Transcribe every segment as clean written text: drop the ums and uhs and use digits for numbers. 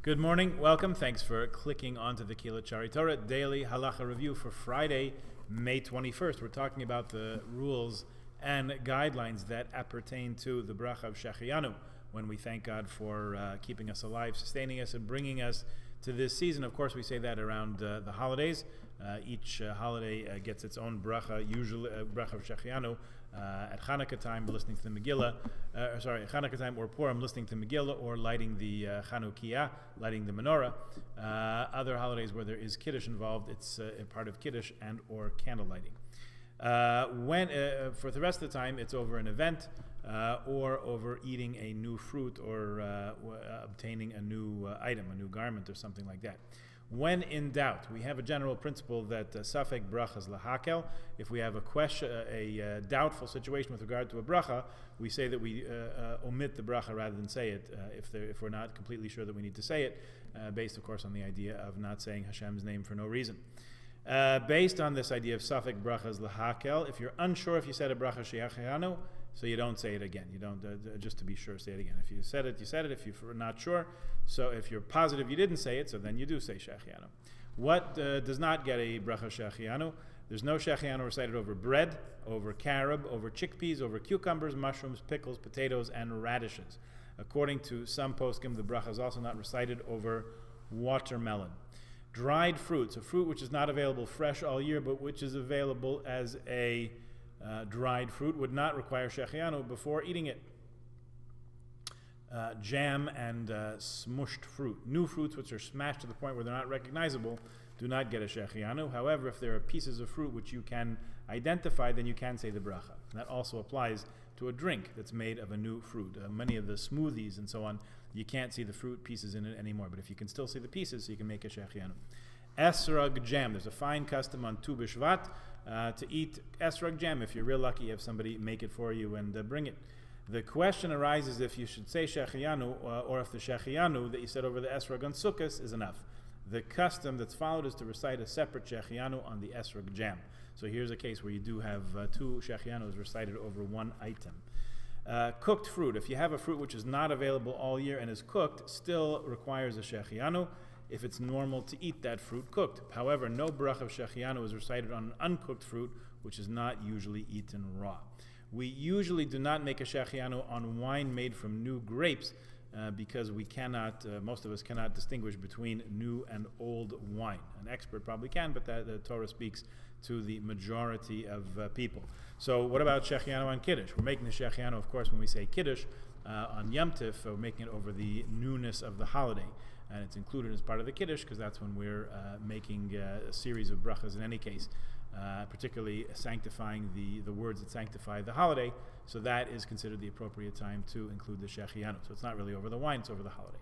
Good morning, welcome. Thanks for clicking onto the Kila Chari Torah Daily Halacha Review for Friday, May 21st. We're talking about the rules and guidelines that appertain to the bracha of Shechianu, when we thank God for keeping us alive, sustaining us, and bringing us to this season. Of course, we say that around the holidays. Each holiday gets its own bracha, usually bracha of Shechianu. At Hanukkah time, listening to the Megillah, at Hanukkah time or Purim, listening to Megillah or lighting the Chanukiah, lighting the menorah. Other holidays where there is Kiddush involved, it's a part of Kiddush and or candle lighting. For the rest of the time, it's over an event or over eating a new fruit or obtaining a new item, a new garment or something like that. When in doubt, we have a general principle that safek brachas lahakel. If we have a question, a doubtful situation with regard to a bracha, we say that we omit the bracha rather than say it if we're not completely sure that we need to say it, based of course on the idea of not saying Hashem's name for no reason. Based on this idea of safek brachas lahakel, if you're unsure if you said a bracha shechianu, so you don't say it again. You don't, just to be sure, say it again. If you said it, you said it. If you're not sure, so if you're positive you didn't say it, so then you do say Shechianu. What does not get a bracha Shechianu? There's no Shechianu recited over bread, over carob, over chickpeas, over cucumbers, mushrooms, pickles, potatoes, and radishes. According to some poskim, the bracha is also not recited over watermelon. Dried fruits, a fruit which is not available fresh all year, but which is available as a dried fruit, would not require Shechianu before eating it. Jam and smushed fruit. New fruits which are smashed to the point where they're not recognizable do not get a Shechianu. However, if there are pieces of fruit which you can identify, then you can say the bracha. And that also applies to a drink that's made of a new fruit. Many of the smoothies and so on, you can't see the fruit pieces in it anymore, but if you can still see the pieces, so you can make a Shechianu. Esrog jam. There's a fine custom on Tu B'Shvat to eat esrog jam. If you're real lucky, you have somebody make it for you and bring it. The question arises if you should say Shechianu or if the Shechianu that you said over the esrog on Sukkot is enough. The custom that's followed is to recite a separate Shechianu on the esrog jam. So here's a case where you do have two Shechianus recited over one item. Cooked fruit. If you have a fruit which is not available all year and is cooked, still requires a Shechianu if it's normal to eat that fruit cooked. However, no bracha of Shechianu is recited on an uncooked fruit, which is not usually eaten raw. We usually do not make a Shechianu on wine made from new grapes because we cannot, most of us cannot distinguish between new and old wine. An expert probably can, but the Torah speaks to the majority of people. So what about Shechianu on Kiddush? We're making the Shechianu, of course, when we say Kiddush on Yom Tif, we're making it over the newness of the holiday. And it's included as part of the Kiddush because that's when we're making a series of brachas in any case, particularly sanctifying the words that sanctify the holiday. So that is considered the appropriate time to include the Shechianu. So it's not really over the wine, it's over the holiday.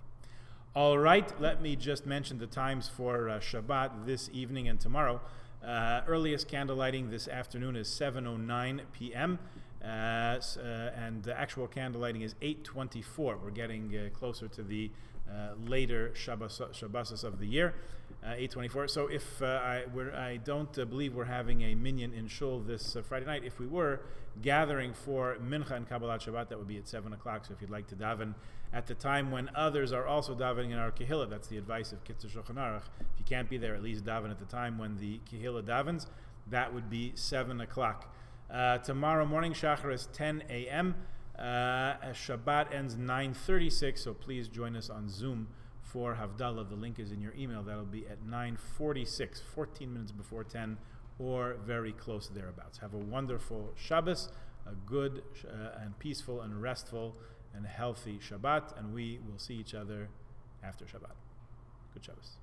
All right, let me just mention the times for Shabbat this evening and tomorrow. Earliest candle lighting this afternoon is 7:09 p.m. And the actual candle lighting is 8:24. We're getting closer to the later Shabbosos of the year, 8:24. So if I don't believe we're having a minyan in Shul this Friday night. If we were gathering for Mincha and Kabbalat Shabbat, that would be at 7 o'clock. So if you'd like to daven at the time when others are also davening in our Kehillah, that's the advice of Kitzur Shulchan Aruch. If you can't be there, at least daven at the time when the Kehillah davens. That would be 7 o'clock. Tomorrow morning, Shachar is 10 a.m. Shabbat ends 9:36, so please join us on Zoom for Havdalah. The link is in your email. That'll be at 9:46, 14 minutes before 10, or very close thereabouts. Have a wonderful Shabbos, a good and peaceful and restful and healthy Shabbat, and we will see each other after Shabbat. Good Shabbos.